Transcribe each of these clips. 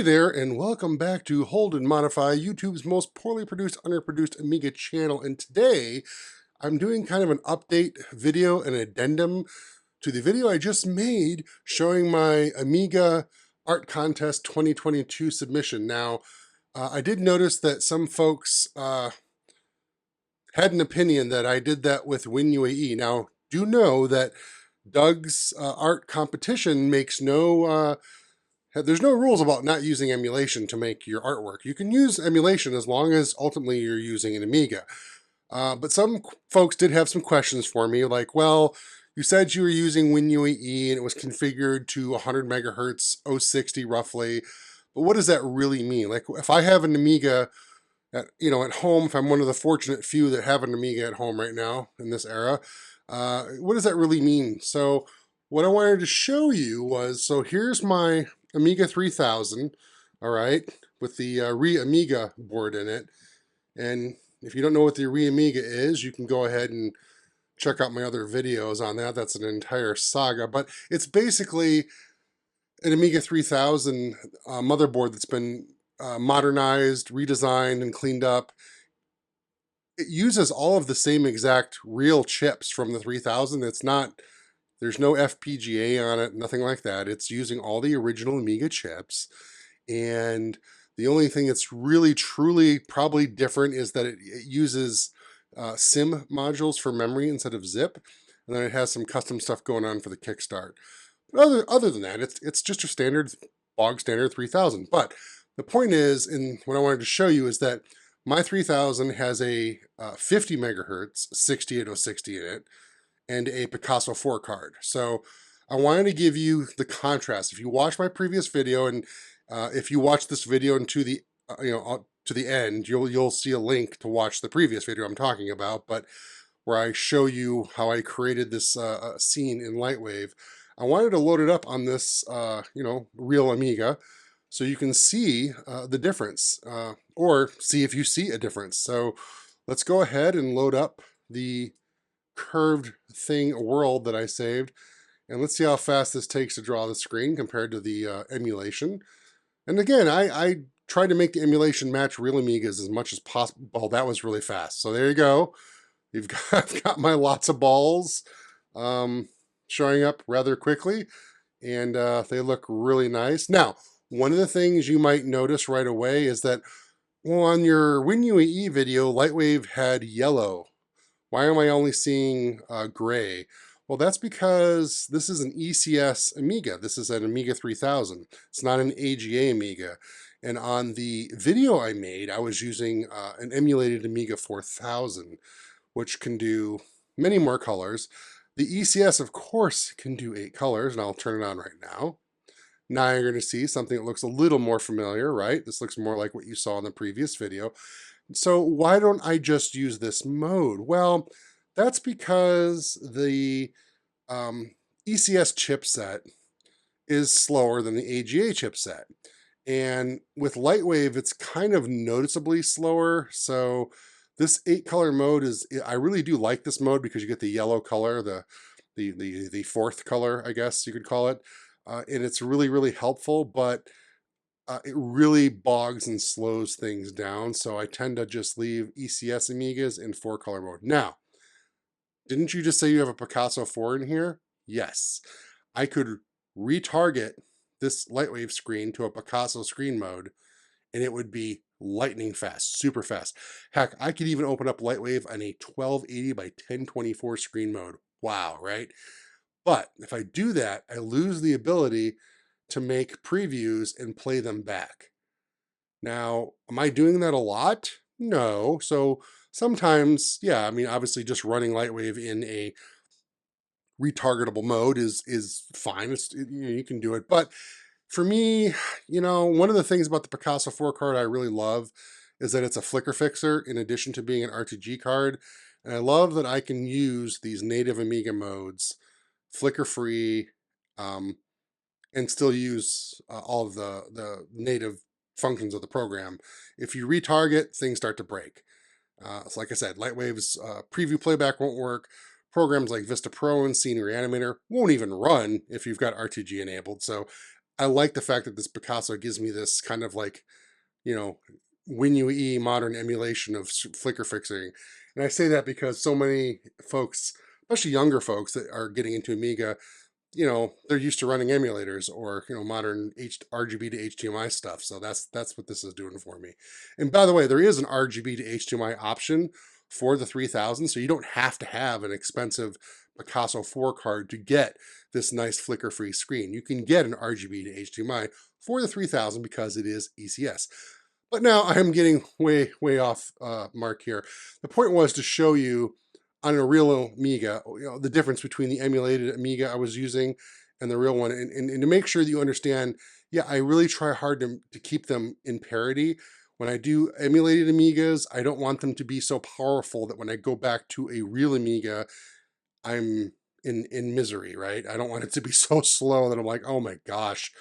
there, and welcome back to Hold and Modify, YouTube's most poorly produced, underproduced Amiga channel. And today, I'm doing kind of an update video, an addendum to the video I just made showing my Amiga Art Contest 2022 submission. Now, I did notice that some folks had an opinion that I did that with WinUAE. Now, do know that Doug's art competition makes no there's no rules about not using emulation to make your artwork. You can use emulation as long as ultimately you're using an Amiga. But some folks did have some questions for me, like, well, you said you were using WinUAE and it was configured to 100 megahertz 060 roughly, but what does that really mean? Like, if I have an Amiga at home, if I'm one of the fortunate few that have an Amiga at home right now in this era, what does that really mean? So what I wanted to show you was, so here's my Amiga 3000, all right, with the Re-Amiga board in it. And if you don't know what the Re-Amiga is, you can go ahead and check out my other videos on that. That's an entire saga, but it's basically an Amiga 3000 motherboard that's been modernized, redesigned, and cleaned up. It uses all of the same exact real chips from the 3000. There's no FPGA on it, nothing like that. It's using all the original Amiga chips. And the only thing that's really, truly probably different is that it uses SIM modules for memory instead of zip. And then it has some custom stuff going on for the kickstart. But other than that, it's just a bog standard 3000. But the point is, and what I wanted to show you is that my 3000 has a 50 megahertz 68060 in it, and a Picasso 4 card. So I wanted to give you the contrast. If you watch my previous video, and if you watch this video into the to the end, you'll see a link to watch the previous video I'm talking about, but where I show you how I created this scene in Lightwave. I wanted to load it up on this real Amiga so you can see the difference, or see if you see a difference. So let's go ahead and load up the curved thing world that I saved, and let's see how fast this takes to draw the screen compared to the emulation. And again, I tried to make the emulation match real Amigas as much as possible. Well, that was really fast. So there you go. I've got my lots of balls showing up rather quickly, and they look really nice. Now, one of the things you might notice right away is that, well, on your WinUAE video, Lightwave had yellow. Why am I only seeing gray? Well, that's because this is an ECS Amiga. This is an Amiga 3000. It's not an AGA Amiga. And on the video I made, I was using an emulated Amiga 4000, which can do many more colors. The ECS, of course, can do 8 colors, and I'll turn it on right now. Now you're going to see something that looks a little more familiar, right? This looks more like what you saw in the previous video. So why don't I just use this mode? Well, that's because the ECS chipset is slower than the AGA chipset. And with Lightwave, it's kind of noticeably slower. So this 8-color mode I really do like this mode because you get the yellow color, the fourth color, I guess you could call it. And it's really, really helpful, but it really bogs and slows things down. So I tend to just leave ECS Amigas in 4-color mode. Now, didn't you just say you have a Picasso 4 in here? Yes. I could retarget this Lightwave screen to a Picasso screen mode, and it would be lightning fast, super fast. Heck, I could even open up Lightwave on a 1280 by 1024 screen mode. Wow, right? But if I do that, I lose the ability to make previews and play them back. Now, am I doing that a lot? No. So sometimes, yeah, I mean, obviously just running Lightwave in a retargetable mode is fine. You can do it. But for me, one of the things about the Picasso 4 card I really love is that it's a flicker fixer in addition to being an RTG card. And I love that I can use these native Amiga modes flicker free, and still use all of the native functions of the program. If you retarget, things start to break. So like I said, Lightwave's preview playback won't work. Programs like Vista Pro and Scene Reanimator won't even run if you've got RTG enabled. So I like the fact that this Picasso gives me this kind of like, you know, WinUE modern emulation of flicker fixing. And I say that because so many folks, especially younger folks that are getting into Amiga, they're used to running emulators or, modern RGB to HDMI stuff. So that's what this is doing for me. And by the way, there is an RGB to HDMI option for the 3000, so you don't have to have an expensive Picasso 4 card to get this nice flicker-free screen. You can get an RGB to HDMI for the 3000 because it is ECS. But now I am getting way, way off mark here. The point was to show you on a real Amiga, the difference between the emulated Amiga I was using and the real one, and to make sure that you understand, yeah, I really try hard to keep them in parity. When I do emulated Amigas, I don't want them to be so powerful that when I go back to a real Amiga, I'm in misery, right? I don't want it to be so slow that I'm like, oh my gosh,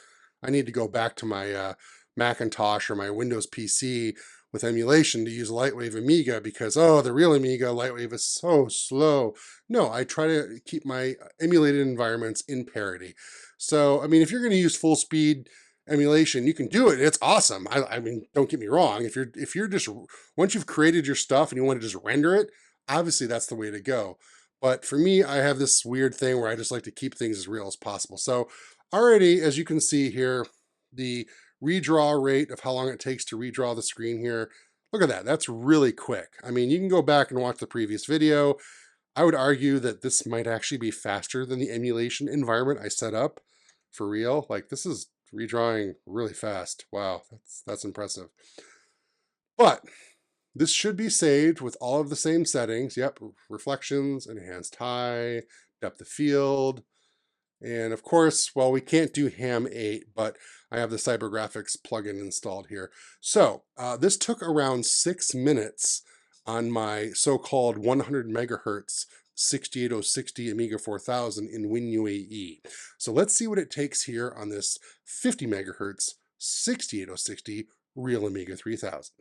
I need to go back to my Macintosh or my Windows PC with emulation to use Lightwave Amiga because, oh, the real Amiga Lightwave is so slow. No, I try to keep my emulated environments in parity. So, I mean, if you're going to use full speed emulation, you can do it. It's awesome. I mean, don't get me wrong. If you're just, once you've created your stuff and you want to just render it, obviously that's the way to go. But for me, I have this weird thing where I just like to keep things as real as possible. So already, as you can see here, the redraw rate of how long it takes to redraw the screen here, look at that. That's really quick. I mean, you can go back and watch the previous video. I would argue that this might actually be faster than the emulation environment I set up for real. Like this is redrawing really fast. Wow, that's impressive. But this should be saved with all of the same settings. Yep, reflections, enhanced high, depth of field, and of course, well, we can't do Ham 8, but I have the CyberGraphics plugin installed here. So this took around 6 minutes on my so-called 100 megahertz 68060 Amiga 4000 in WinUAE. So let's see what it takes here on this 50 megahertz 68060 real Amiga 3000.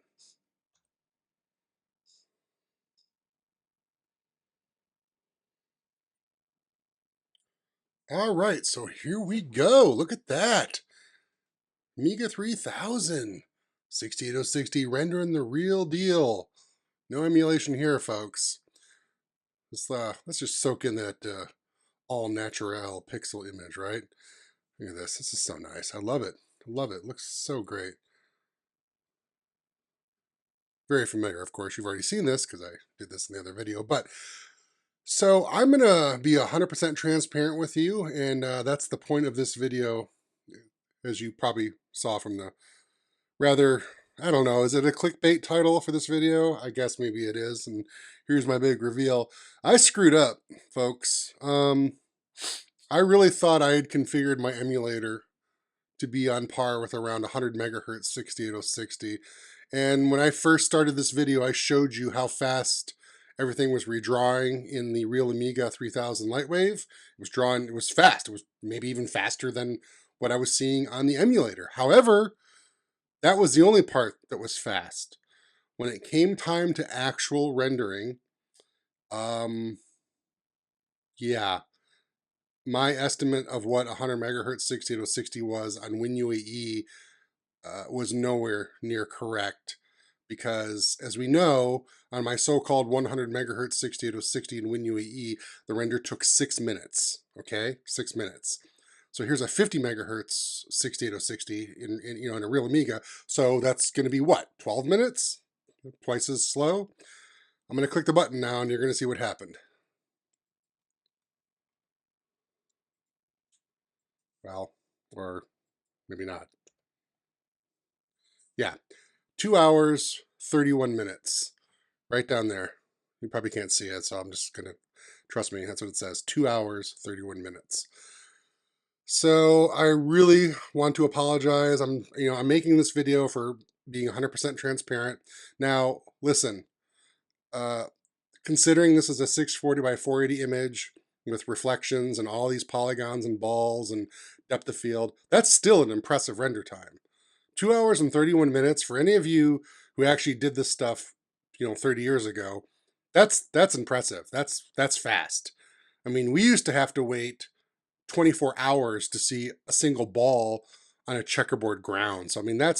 All right, so here we go. Look at that. Amiga 3000. 68060 rendering the real deal. No emulation here, folks. Let's just soak in that all natural pixel image, right? Look at this. This is so nice. I love it. I love it. It looks so great. Very familiar, of course. You've already seen this because I did this in the other video. But so I'm going to be 100% transparent with you. And that's the point of this video, as you probably saw from the rather, I don't know, is it a clickbait title for this video? I guess maybe it is. And here's my big reveal. I screwed up, folks. I really thought I had configured my emulator to be on par with around 100 megahertz 68060. And when I first started this video, I showed you how fast everything was redrawing in the real Amiga 3000 Lightwave. It was fast. It was maybe even faster than what I was seeing on the emulator. However, that was the only part that was fast. When it came time to actual rendering, yeah, my estimate of what 100 megahertz 68060 was on WinUAE was nowhere near correct, because as we know, on my so-called 100 megahertz 68060 in WinUAE, the render took 6 minutes. Okay, 6 minutes. So here's a 50 megahertz 68060 in a real Amiga. So that's going to be what, 12 minutes? Twice as slow. I'm going to click the button now, and you're going to see what happened. Well, or maybe not. Yeah, 2 hours, 31 minutes. Right down there. You probably can't see it, so I'm just going to, trust me, that's what it says. 2 hours, 31 minutes. So I really want to apologize. I'm making this video for being 100% transparent. Now, listen, considering this is a 640 by 480 image with reflections and all these polygons and balls and depth of field, that's still an impressive render time. 2 hours and 31 minutes for any of you who actually did this stuff, 30 years ago. That's impressive. That's fast. I mean, we used to have to wait 24 hours to see a single ball on a checkerboard ground. So I mean that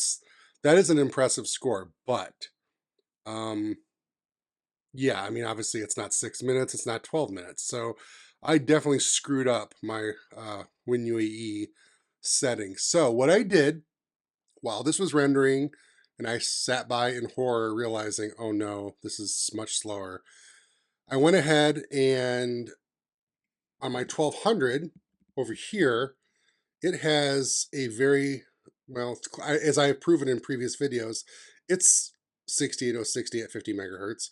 is an impressive score, but um, yeah, I mean obviously it's not 6 minutes, it's not 12 minutes. So I definitely screwed up my WinUAE settings. So what I did while this was rendering, and I sat by in horror realizing, oh no, this is much slower. I went ahead and on my 1200 over here, it has a very, well, as I've proven in previous videos, it's 68060 at 50 megahertz,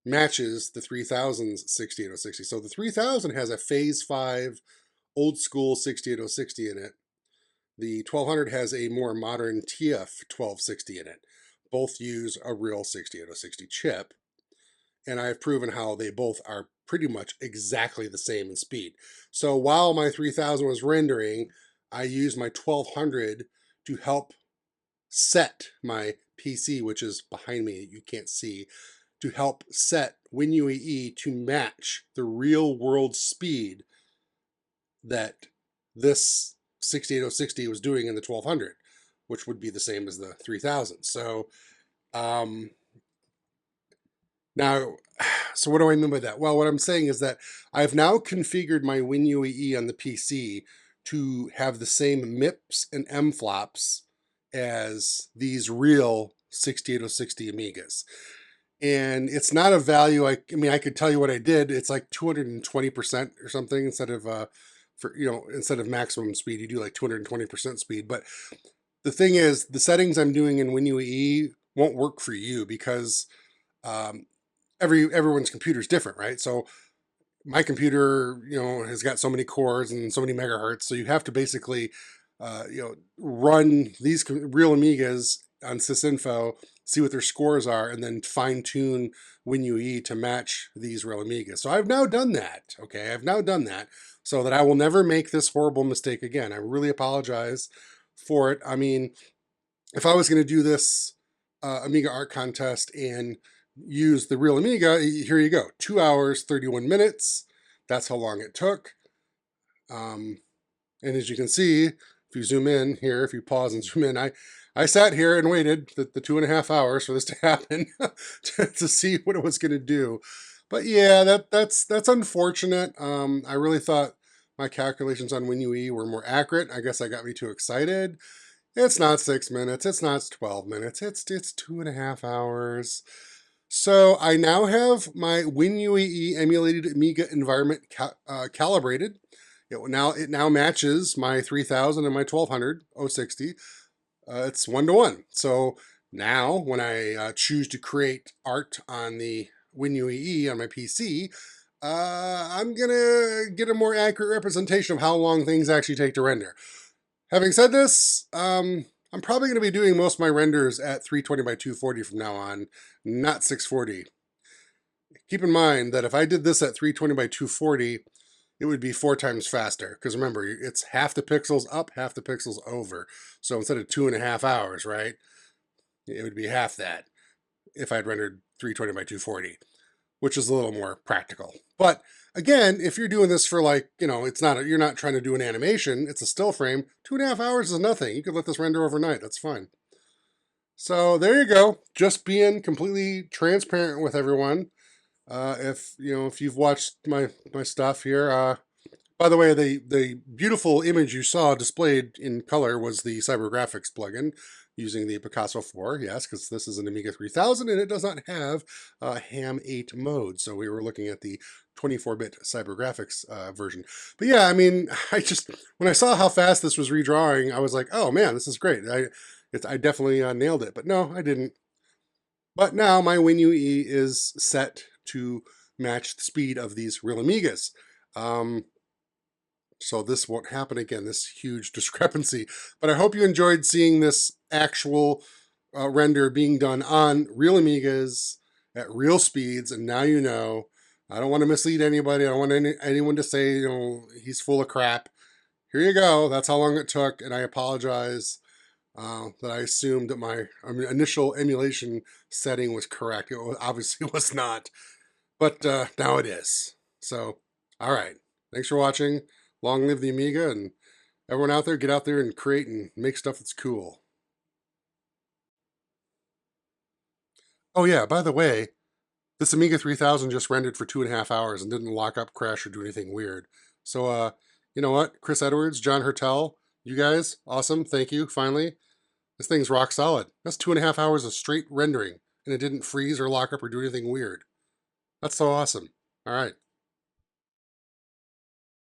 matches the 3000's 68060. So the 3000 has a phase 5 old school 68060 in it. The 1200 has a more modern TF 1260 in it. Both use a real 68060 chip, and I've proven how they both are pretty much exactly the same in speed. So while my 3000 was rendering, I used my 1200 to help set my PC, which is behind me, you can't see, to help set WinUAE to match the real world speed that this 68060 was doing in the 1200, which would be the same as the 3000. So um, now, so what do I mean by that? Well, what I'm saying is that I've now configured my WinUAE on the PC to have the same MIPS and MFLOPS as these real 68060 Amigas. And it's not a value, I mean, I could tell you what I did. It's like 220% or something instead of, instead of maximum speed, you do like 220% speed. But the thing is, the settings I'm doing in WinUAE won't work for you because um, everyone's computer is different, right? So my computer, has got so many cores and so many megahertz. So you have to basically, run these real Amigas on sysinfo, see what their scores are, and then fine tune WinUAE to match these real Amigas. So I've now done that. Okay, I've now done that so that I will never make this horrible mistake again. I really apologize for it. I mean, if I was going to do this Amiga art contest and use the real Amiga, here you go, 2 hours, 31 minutes. That's how long it took. And as you can see, if you zoom in here, if you pause and zoom in, I sat here and waited the 2.5 hours for this to happen to see what it was going to do. But yeah, that's unfortunate. I really thought my calculations on WinUAE were more accurate. I guess I got me too excited. It's not 6 minutes. It's not 12 minutes. It's 2.5 hours. So I now have my WinUAE emulated Amiga environment calibrated. It now matches my 3000 and my 1200 060. It's 1-to-1. So now when I choose to create art on the WinUAE on my PC, I'm gonna get a more accurate representation of how long things actually take to render. Having said this, I'm probably going to be doing most of my renders at 320 by 240 from now on, not 640. Keep in mind that if I did this at 320 by 240, it would be 4 times faster. Because remember, it's half the pixels up, half the pixels over. So instead of 2.5 hours, right, it would be half that if I'd rendered 320 by 240, which is a little more practical. But again, if you're doing this for you're not trying to do an animation, it's a still frame, 2.5 hours is nothing. You could let this render overnight, that's fine. So there you go, just being completely transparent with everyone. If you've watched my stuff here, by the way, the beautiful image you saw displayed in color was the CyberGraphics plugin using the Picasso 4, yes, because this is an Amiga 3000 and it does not have Ham 8 mode. So we were looking at the 24-bit CyberGraphics version. But yeah, I mean, when I saw how fast this was redrawing, I was like, oh man, this is great. I definitely nailed it, but no, I didn't. But now my WinUAE is set to match the speed of these real Amigas. So this won't happen again, this huge discrepancy. But I hope you enjoyed seeing this actual render being done on real Amigas at real speeds. And now you know. I don't want to mislead anybody. I don't want anyone to say, he's full of crap. Here you go. That's how long it took. And I apologize that I assumed that my initial emulation setting was correct. It obviously was not. But now it is. So, all right. Thanks for watching. Long live the Amiga, and Everyone out there, get out there and create and make stuff that's cool. Oh yeah, by the way, this Amiga 3000 just rendered for 2.5 hours and didn't lock up, crash, or do anything weird. So, you know what? Chris Edwards, John Hertel, you guys, awesome. Thank you, finally. This thing's rock solid. That's 2.5 hours of straight rendering, and it didn't freeze or lock up or do anything weird. That's so awesome. All right.